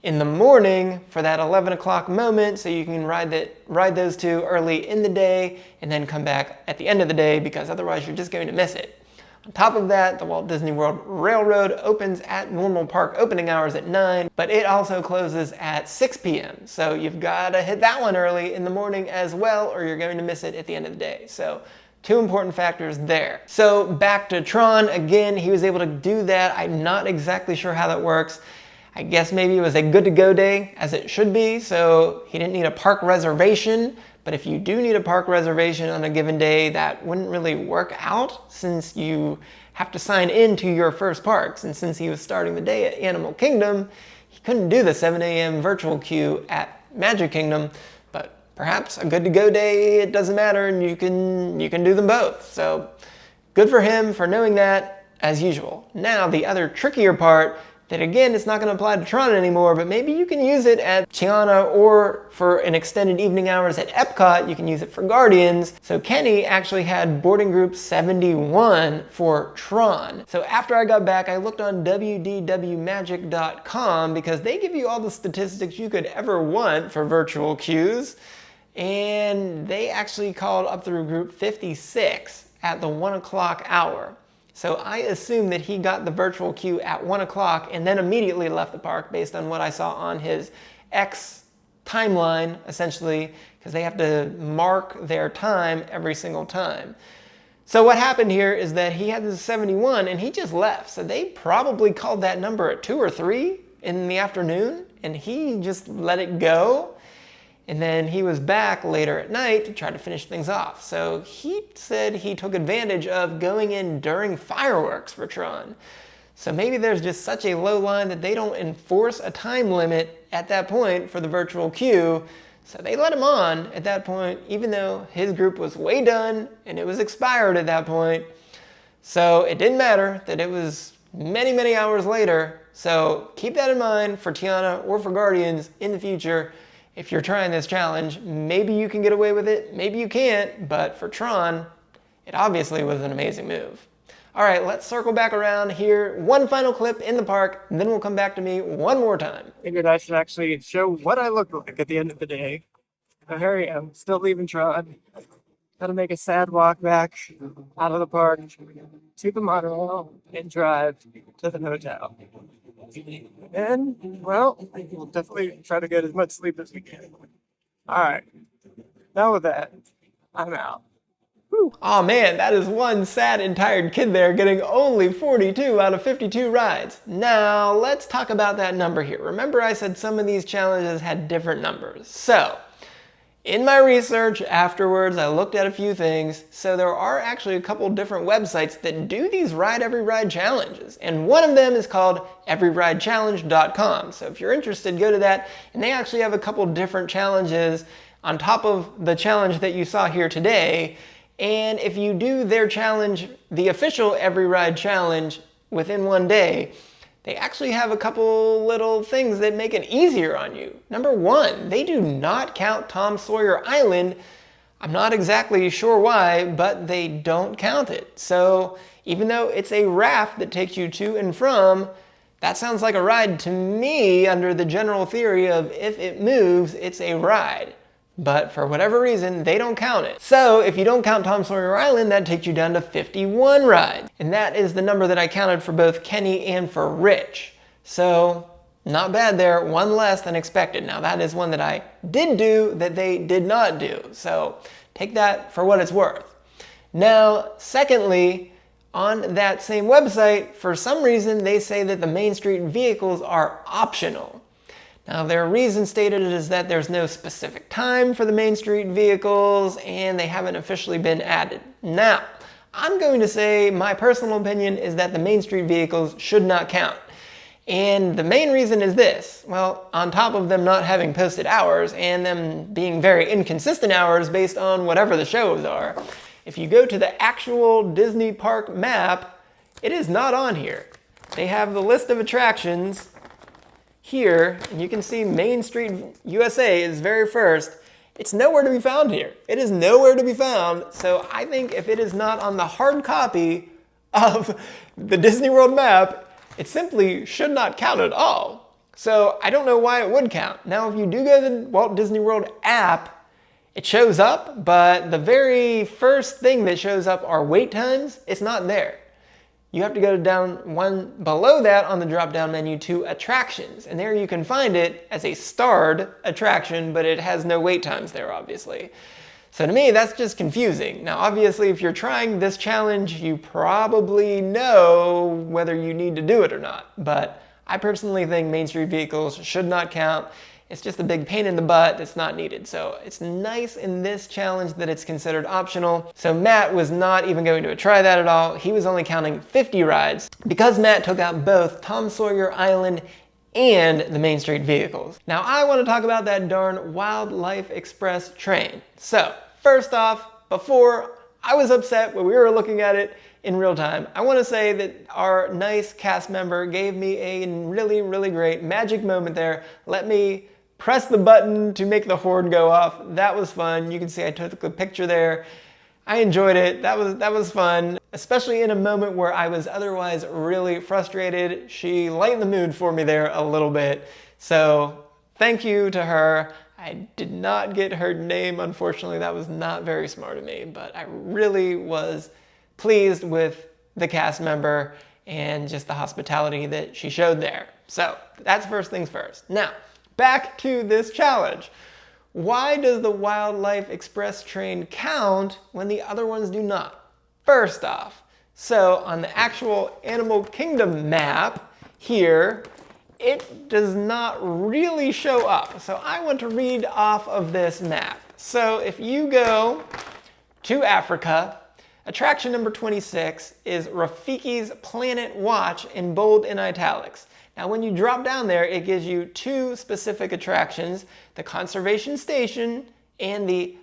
in the morning for that 11 o'clock moment so you can ride those two early in the day and then come back at the end of the day, because otherwise you're just going to miss it. On top of that, the Walt Disney World Railroad opens at normal park opening hours at 9, but it also closes at 6 p.m. So you've got to hit that one early in the morning as well, or you're going to miss it at the end of the day. So two important factors there. So back to Tron, again, he was able to do that. I'm not exactly sure how that works. I guess maybe it was a good to go day, as it should be, so he didn't need a park reservation. But if you do need a park reservation on a given day, that wouldn't really work out, since you have to sign in to your first parks. And since he was starting the day at Animal Kingdom, he couldn't do the 7 a.m. virtual queue at Magic Kingdom. But perhaps a good to go day, it doesn't matter, and you can do them both. So good for him for knowing that, as usual. Now the other trickier part, that again, it's not going to apply to Tron anymore, but maybe you can use it at Tiana, or for an extended evening hours at EPCOT, you can use it for Guardians. So Kenny actually had boarding group 71 for Tron. So after I got back, I looked on wdwmagic.com, because they give you all the statistics you could ever want for virtual queues. And they actually called up through group 56 at the 1 o'clock hour. So I assume that he got the virtual queue at 1 o'clock and then immediately left the park, based on what I saw on his X timeline, essentially, because they have to mark their time every single time. So what happened here is that he had the 71 and he just left. So they probably called that number at 2 or 3 in the afternoon, and he just let it go. And then he was back later at night to try to finish things off. So he said he took advantage of going in during fireworks for Tron. So maybe there's just such a low line that they don't enforce a time limit at that point for the virtual queue. So they let him on at that point, even though his group was way done and it was expired at that point. So it didn't matter that it was many, many hours later. So keep that in mind for Tiana or for Guardians in the future. If you're trying this challenge, maybe you can get away with it, maybe you can't, but for Tron, it obviously was an amazing move. All right, let's circle back around here. One final clip in the park, and then we'll come back to me one more time. Figured I should actually show what I look like at the end of the day. So here I am, still leaving Tron. Gotta make a sad walk back out of the park to the monorail and drive to the hotel. And, well, we'll definitely try to get as much sleep as we can. Alright, now with that, I'm out. Whew. Oh man, that is one sad and tired kid there getting only 42 out of 52 rides. Now, let's talk about that number here. Remember I said some of these challenges had different numbers. So, in my research afterwards, I looked at a few things. So there are actually a couple different websites that do these Ride Every Ride challenges. And one of them is called everyridechallenge.com. So if you're interested, go to that. And they actually have a couple different challenges on top of the challenge that you saw here today. And if you do their challenge, the official Every Ride challenge, within one day, they actually have a couple little things that make it easier on you. Number one, they do not count Tom Sawyer Island. I'm not exactly sure why, but they don't count it. So even though it's a raft that takes you to and from, that sounds like a ride to me under the general theory of if it moves, it's a ride. But for whatever reason, they don't count it. So if you don't count Tom Sawyer Island, that takes you down to 51 rides. And that is the number that I counted for both Kenny and for Rich. So not bad there, one less than expected. Now that is one that I did do that they did not do. So take that for what it's worth. Now, secondly, on that same website, for some reason, they say that the Main Street vehicles are optional. Now, their reason stated is that there's no specific time for the Main Street vehicles and they haven't officially been added. Now, I'm going to say my personal opinion is that the Main Street vehicles should not count. And the main reason is this. Well, on top of them not having posted hours and them being very inconsistent hours based on whatever the shows are, if you go to the actual Disney park map, it is not on here. They have the list of attractions here, and you can see Main Street USA is very first, It's nowhere to be found here. It is nowhere to be found. So I think if it is not on the hard copy of the Disney World map, it simply should not count at all. So I don't know why it would count. Now, if you do go to the Walt Disney World app, it shows up, but the very first thing that shows up are wait times. It's not there. You have to go down one below that on the drop-down menu to attractions, and there you can find it as a starred attraction, but it has no wait times there, obviously. So to me, that's just confusing. Now, obviously, if you're trying this challenge, you probably know whether you need to do it or not, but I personally think Main Street vehicles should not count. It's just a big pain in the butt that's not needed. So it's nice in this challenge that it's considered optional. So Matt was not even going to try that at all. He was only counting 50 rides because Matt took out both Tom Sawyer Island and the Main Street vehicles. Now I want to talk about that darn Wildlife Express train. So first off, before I was upset when we were looking at it in real time, I want to say that our nice cast member gave me a really, really great magic moment there. Let me press the button to make the horn go off. That was fun. You can see I took a picture there. I enjoyed it. That was fun, especially in a moment where I was otherwise really frustrated. She lightened the mood for me there a little bit. So thank you to her. I did not get her name, unfortunately. That was not very smart of me, but I really was pleased with the cast member and just the hospitality that she showed there. So that's first things first. Now, back to this challenge. Why does the Wildlife Express train count when the other ones do not? First off, so on the actual Animal Kingdom map here, it does not really show up. So I want to read off of this map. So if you go to Africa, attraction number 26 is Rafiki's Planet Watch in bold and italics. Now when you drop down there, it gives you two specific attractions, the Conservation Station and the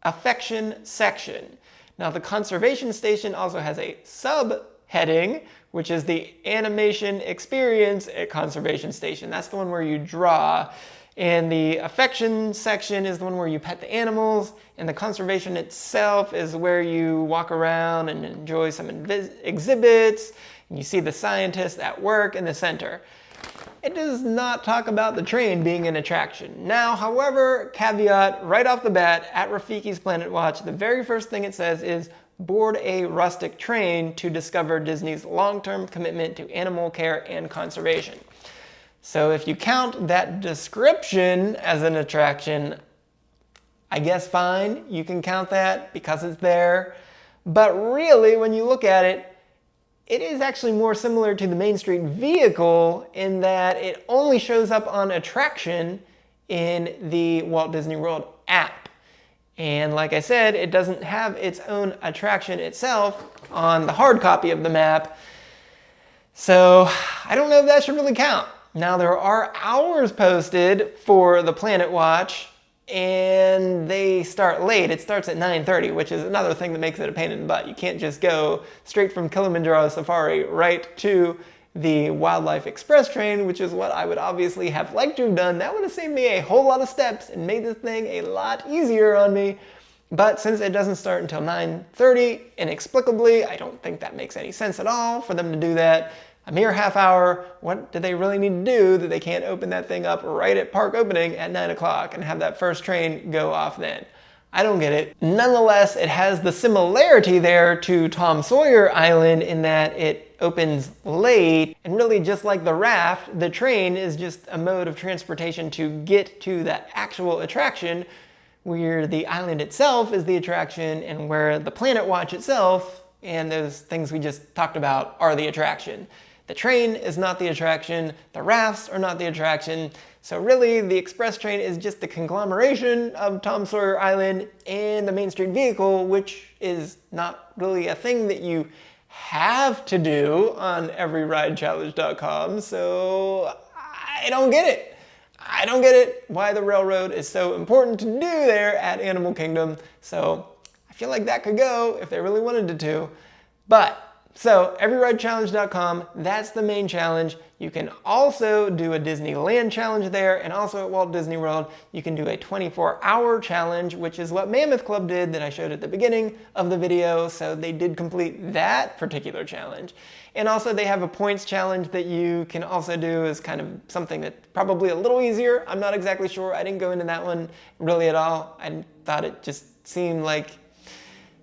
Affection Section. Now the Conservation Station also has a subheading, which is the Animation Experience at Conservation Station. That's the one where you draw. And the Affection Section is the one where you pet the animals, and the Conservation itself is where you walk around and enjoy some exhibits, and you see the scientists at work in the center. It does not talk about the train being an attraction. Now, however, caveat right off the bat, at Rafiki's Planet Watch, the very first thing it says is, board a rustic train to discover Disney's long-term commitment to animal care and conservation. So if you count that description as an attraction, I guess fine, you can count that because it's there. But really, when you look at it, it is actually more similar to the Main Street vehicle in that it only shows up on attraction in the Walt Disney World app. And like I said, it doesn't have its own attraction itself on the hard copy of the map. So I don't know if that should really count. Now there are hours posted for the Planet Watch, and they start late. It starts at 9:30, which is another thing that makes it a pain in the butt. You can't just go straight from Kilimanjaro Safari right to the Wildlife Express train, which is what I would obviously have liked to have done. That would have saved me a whole lot of steps and made this thing a lot easier on me. But since it doesn't start until 9:30, inexplicably, I don't think that makes any sense at all for them to do that. A mere half hour, what do they really need to do that they can't open that thing up right at park opening at 9 o'clock and have that first train go off then? I don't get it. Nonetheless, it has the similarity there to Tom Sawyer Island in that it opens late, and really just like the raft, the train is just a mode of transportation to get to that actual attraction, where the island itself is the attraction and where the Planet Watch itself and those things we just talked about are the attraction. The train is not the attraction, the rafts are not the attraction, so really the express train is just the conglomeration of Tom Sawyer Island and the Main Street vehicle, which is not really a thing that you have to do on everyridechallenge.com, so I don't get it. I don't get it why the railroad is so important to do there at Animal Kingdom, so I feel like that could go if they really wanted it to. But So everyridechallenge.com, that's the main challenge. You can also do a Disneyland challenge there, and also at Walt Disney World, you can do a 24-hour challenge, which is what Mammoth Club did that I showed at the beginning of the video. So they did complete that particular challenge. And also they have a points challenge that you can also do as kind of something that's probably a little easier. I'm not exactly sure. I didn't go into that one really at all. I thought it just seemed like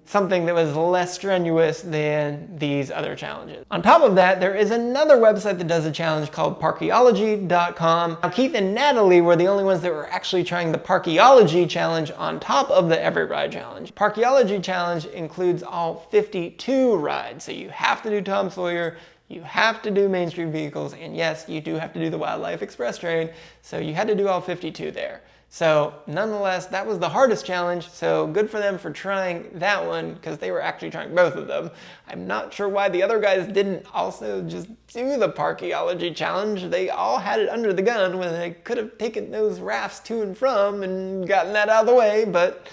something that was less strenuous than these other challenges. On top of that, there is another website that does a challenge called Parkeology.com. Now, Keith and Natalie were the only ones that were actually trying the Parkeology challenge on top of the Every Ride challenge. Parkeology challenge includes all 52 rides, so you have to do Tom Sawyer, you have to do Main Street Vehicles, and yes, you do have to do the Wildlife Express Train, so you had to do all 52 there. So nonetheless, that was the hardest challenge, so good for them for trying that one, because they were actually trying both of them. I'm not sure why the other guys didn't also just do the Parkeology challenge. They all had it under the gun when they could have taken those rafts to and from and gotten that out of the way, but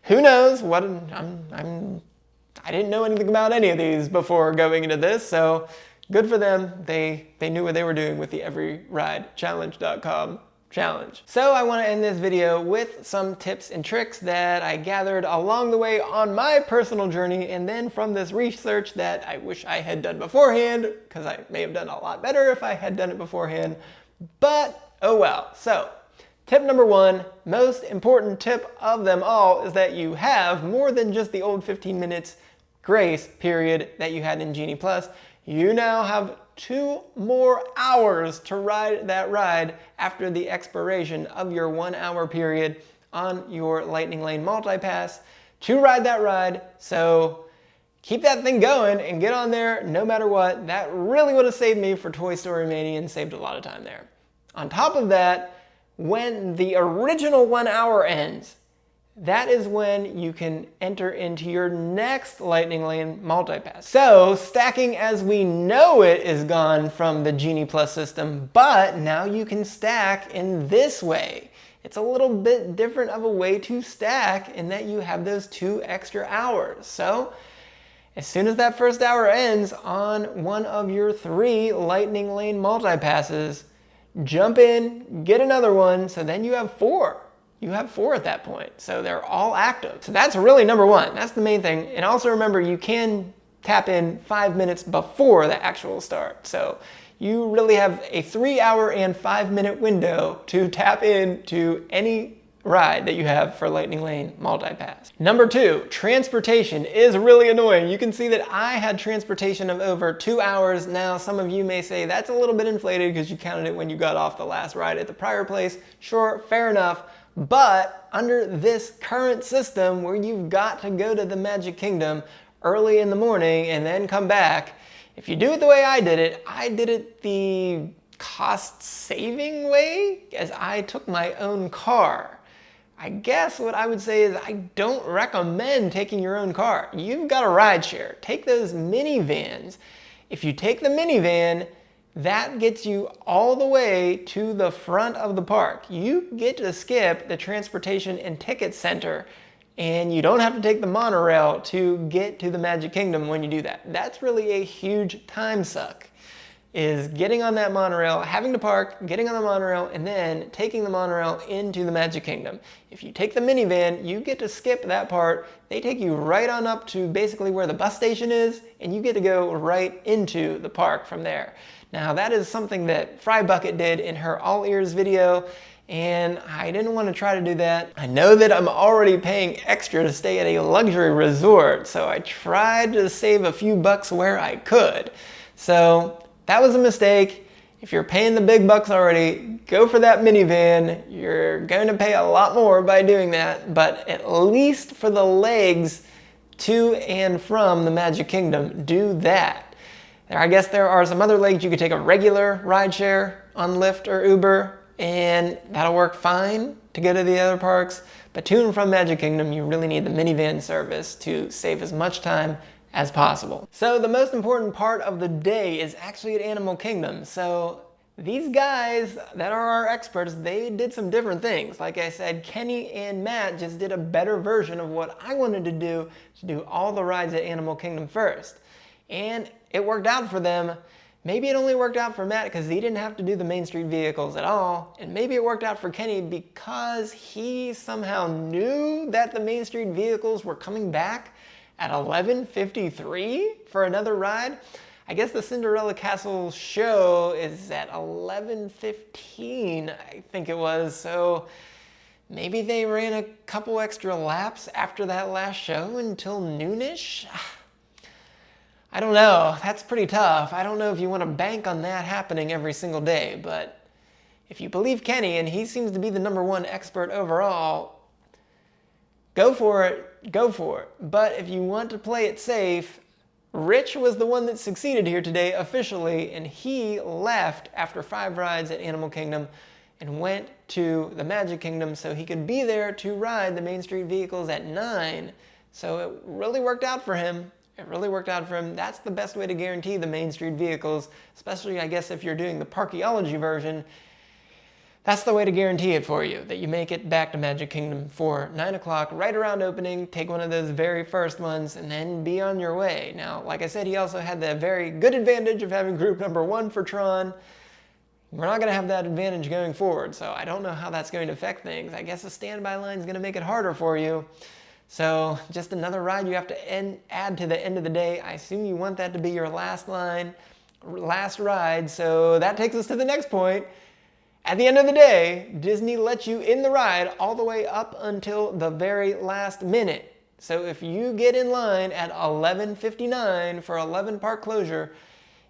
who knows? I didn't know anything about any of these before going into this, so good for them. They knew what they were doing with the EveryRideChallenge.com challenge. So I want to end this video with some tips and tricks that I gathered along the way on my personal journey, and then from this research that I wish I had done beforehand, because I may have done a lot better if I had done it beforehand, but oh well. So tip number one, most important tip of them all, is that you have more than just the old 15 minutes grace period that you had in Genie Plus. You now have 2 more hours to ride that ride after the expiration of your 1 hour period on your Lightning Lane Multipass to ride that ride. So keep that thing going and get on there no matter what. That really would have saved me for Toy Story Mania and saved a lot of time there. On top of that, when the original 1 hour ends, that is when you can enter into your next Lightning Lane Multipass. So stacking as we know it is gone from the Genie Plus system, but now you can stack in this way. It's a little bit different of a way to stack in that you have those 2 extra hours. So as soon as that first hour ends on one of your 3 Lightning Lane Multipasses, jump in, get another one, so then you have 4. You have 4 at that point, so they're all active. So that's really number one. That's the main thing. And also remember, you can tap in 5 minutes before the actual start. So you really have a 3 hour and 5 minute window to tap into any ride that you have for Lightning Lane Multipass. Number 2, transportation is really annoying. You can see that I had transportation of over 2 hours. Now, some of you may say that's a little bit inflated because you counted it when you got off the last ride at the prior place. Sure, fair enough. But under this current system where you've got to go to the Magic Kingdom early in the morning and then come back, if you do it the way I did it the cost-saving way, as I took my own car. I guess what I would say is I don't recommend taking your own car. You've got a ride share. Take those minivans. If you take the minivan, that gets you all the way to the front of the park. You get to skip the transportation and ticket center, and you don't have to take the monorail to get to the Magic Kingdom when you do that. That's really a huge time suck, is getting on that monorail, having to park, getting on the monorail, and then taking the monorail into the Magic Kingdom. If you take the minivan, you get to skip that part. They take you right on up to basically where the bus station is, and you get to go right into the park from there. Now that is something that Fry Bucket did in her All Ears video, and I didn't want to try to do that. I know that I'm already paying extra to stay at a luxury resort, so I tried to save a few bucks where I could. So that was a mistake. If you're paying the big bucks already, go for that minivan. You're going to pay a lot more by doing that, but at least for the legs to and from the Magic Kingdom, do that. I guess there are some other legs. You could take a regular rideshare on Lyft or Uber, and that'll work fine to go to the other parks. But to and from Magic Kingdom, you really need the minivan service to save as much time as possible. So the most important part of the day is actually at Animal Kingdom. So these guys that are our experts, they did some different things. Like I said, Kenny and Matt just did a better version of what I wanted to do all the rides at Animal Kingdom first. And it worked out for them. Maybe it only worked out for Matt because he didn't have to do the Main Street vehicles at all. And maybe it worked out for Kenny because he somehow knew that the Main Street vehicles were coming back at 11:53 for another ride. I guess the Cinderella Castle show is at 11:15, I think it was. So maybe they ran a couple extra laps after that last show until noonish. I don't know. That's pretty tough. I don't know if you want to bank on that happening every single day, but if you believe Kenny, and he seems to be the #1 expert overall, go for it. Go for it. But if you want to play it safe, Rich was the one that succeeded here today officially, and he left after 5 rides at Animal Kingdom and went to the Magic Kingdom so he could be there to ride the Main Street vehicles at 9. So it really worked out for him. It really worked out for him. That's the best way to guarantee the Main Street vehicles, especially I guess if you're doing the Parkeology version. That's the way to guarantee it for you, that you make it back to Magic Kingdom for 9 o'clock, right around opening, take one of those very first ones, and then be on your way. Now, like I said, he also had the very good advantage of having group #1 for Tron. We're not going to have that advantage going forward, so I don't know how that's going to affect things. I guess the standby line is going to make it harder for you. So just another ride you have to add to the end of the day. I assume you want that to be your last line, last ride. So that takes us to the next point. At the end of the day, Disney lets you in the ride all the way up until the very last minute. So if you get in line at 11:59 for 11 park closure,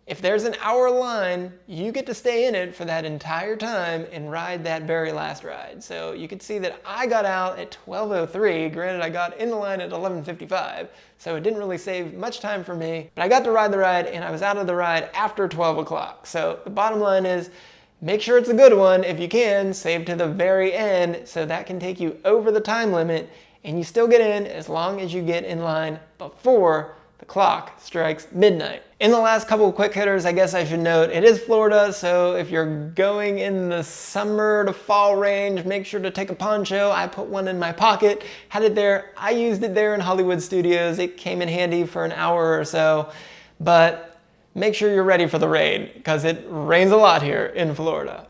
if there's an hour line, you get to stay in it for that entire time and ride that very last ride. So you could see that I got out at 12:03. Granted, I got in the line at 11:55, so it didn't really save much time for me. But I got to ride the ride, and I was out of the ride after 12 o'clock. So the bottom line is, make sure it's a good one. If you can, save to the very end so that can take you over the time limit, and you still get in as long as you get in line before the clock strikes midnight. In the last couple of quick hitters, I guess I should note, it is Florida, so if you're going in the summer to fall range, make sure to take a poncho. I put one in my pocket, had it there. I used it there in Hollywood Studios. It came in handy for an hour or so, but make sure you're ready for the rain, because it rains a lot here in Florida.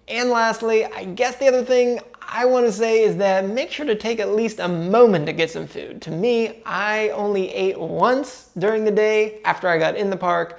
And lastly, I guess the other thing I want to say is that make sure to take at least a moment to get some food. To me, I only ate once during the day after I got in the park,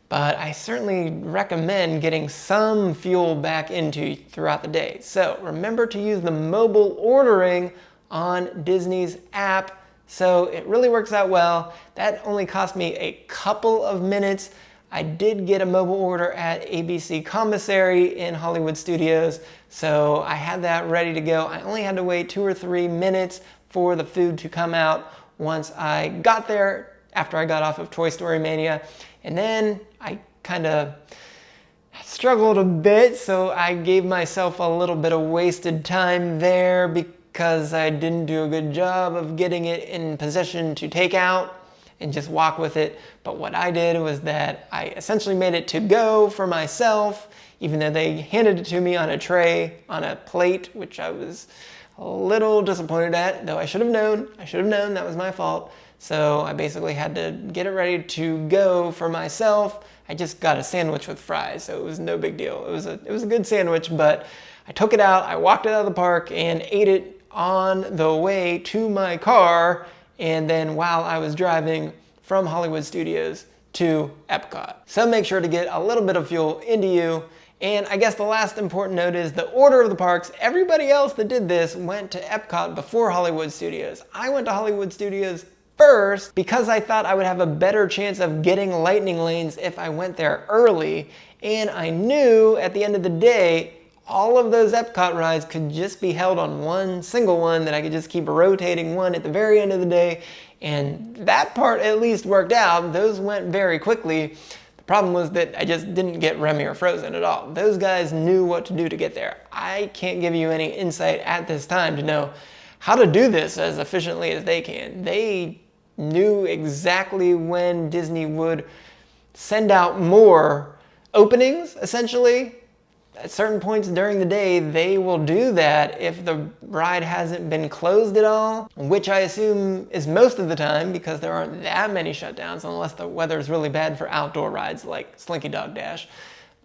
but I certainly recommend getting some fuel back into throughout the day. So remember to use the mobile ordering on Disney's app. So it really works out well. That only cost me a couple of minutes. I did get a mobile order at ABC Commissary in Hollywood Studios, so I had that ready to go. I only had to wait 2 or 3 minutes for the food to come out once I got there after I got off of Toy Story Mania. And then I kind of struggled a bit, so I gave myself a little bit of wasted time there because I didn't do a good job of getting it in position to take out and just walk with it. But what I did was that I essentially made it to go for myself, even though they handed it to me on a tray, on a plate, which I was a little disappointed at, though I should have known. That was my fault. So I basically had to get it ready to go for myself. I just got a sandwich with fries, so it was no big deal. It was a good sandwich, but I took it out, I walked it out of the park and ate it on the way to my car, and then while I was driving from Hollywood Studios to EPCOT. So make sure to get a little bit of fuel into you. And I guess the last important note is the order of the parks. Everybody else that did this went to EPCOT before Hollywood Studios. I went to Hollywood Studios first because I thought I would have a better chance of getting lightning lanes if I went there early. And I knew at the end of the day, all of those EPCOT rides could just be held on one single one, that I could just keep rotating one at the very end of the day. And that part at least worked out. Those went very quickly. The problem was that I just didn't get Remy or Frozen at all. Those guys knew what to do to get there. I can't give you any insight at this time to know how to do this as efficiently as they can. They knew exactly when Disney would send out more openings, essentially, At certain points during the day, they will do that if the ride hasn't been closed at all, which I assume is most of the time because there aren't that many shutdowns unless the weather is really bad for outdoor rides like Slinky Dog Dash.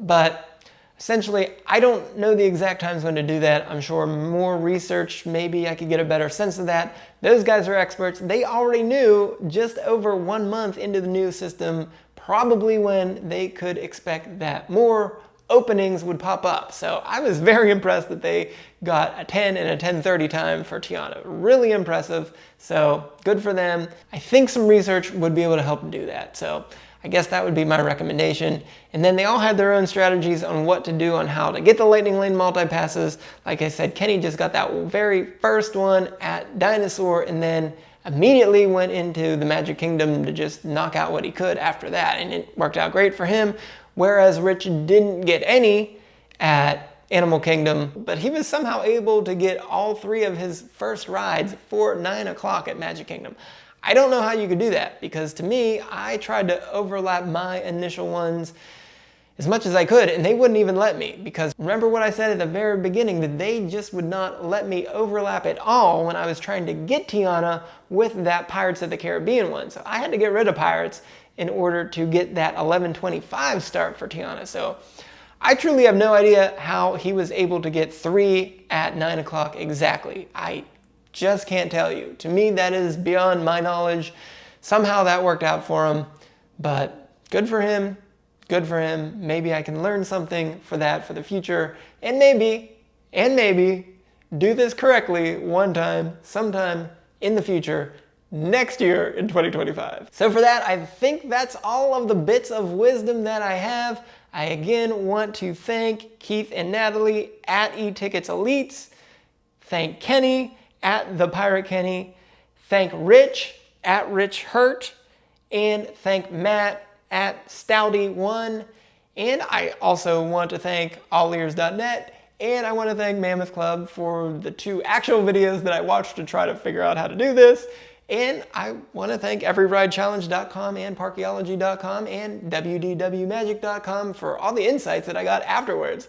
But essentially, I don't know the exact times when to do that. I'm sure more research, maybe I could get a better sense of that. Those guys are experts. They already knew just over 1 month into the new system, probably when they could expect that more openings would pop up. So I was very impressed that they got a 10 and a 10:30 time for Tiana. Really impressive. So good for them. I think some research would be able to help them do that. So I guess that would be my recommendation. And then they all had their own strategies on what to do on how to get the Lightning Lane multi-passes. Like I said, Kenny just got that very first one at Dinosaur and then immediately went into the Magic Kingdom to just knock out what he could after that. And it worked out great for him. Whereas Rich didn't get any at Animal Kingdom, but he was somehow able to get all 3 of his first rides for 9 o'clock at Magic Kingdom. I don't know how you could do that because to me, I tried to overlap my initial ones as much as I could and they wouldn't even let me because remember what I said at the very beginning that they just would not let me overlap at all when I was trying to get Tiana with that Pirates of the Caribbean one. So I had to get rid of Pirates in order to get that 11:25 start for Tiana. So I truly have no idea how he was able to get 3 at 9 o'clock exactly. I just can't tell you. To me, that is beyond my knowledge. Somehow that worked out for him, but good for him. Good for him. Maybe I can learn something for that for the future and maybe do this correctly one time, sometime in the future, next year in 2025. So for that, I think that's all of the bits of wisdom that I have. I again want to thank Keith and Natalie at eTickets Elites, thank Kenny at The Pirate Kenny, thank Rich at Rich Hurt, and thank Matt at Stouty1. And I also want to thank allears.net and I want to thank Mammoth Club for the 2 actual videos that I watched to try to figure out how to do this. And I want to thank everyridechallenge.com and parkeology.com and wdwmagic.com for all the insights that I got afterwards.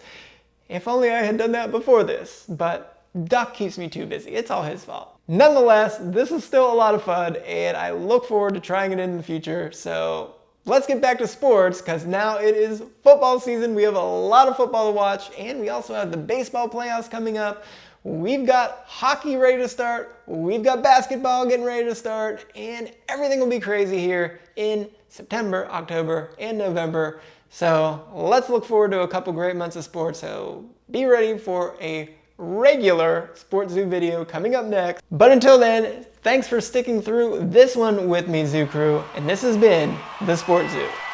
If only I had done that before this, but Duck keeps me too busy. It's all his fault. Nonetheless, this is still a lot of fun and I look forward to trying it in the future. So let's get back to sports because now it is football season. We have a lot of football to watch and we also have the baseball playoffs coming up. We've got hockey ready to start, we've got basketball getting ready to start, and everything will be crazy here in September, October, and November. So let's look forward to a couple great months of sports. So be ready for a regular SportsZu video coming up next. But until then, thanks for sticking through this one with me, Zoo Crew, and this has been the SportsZu.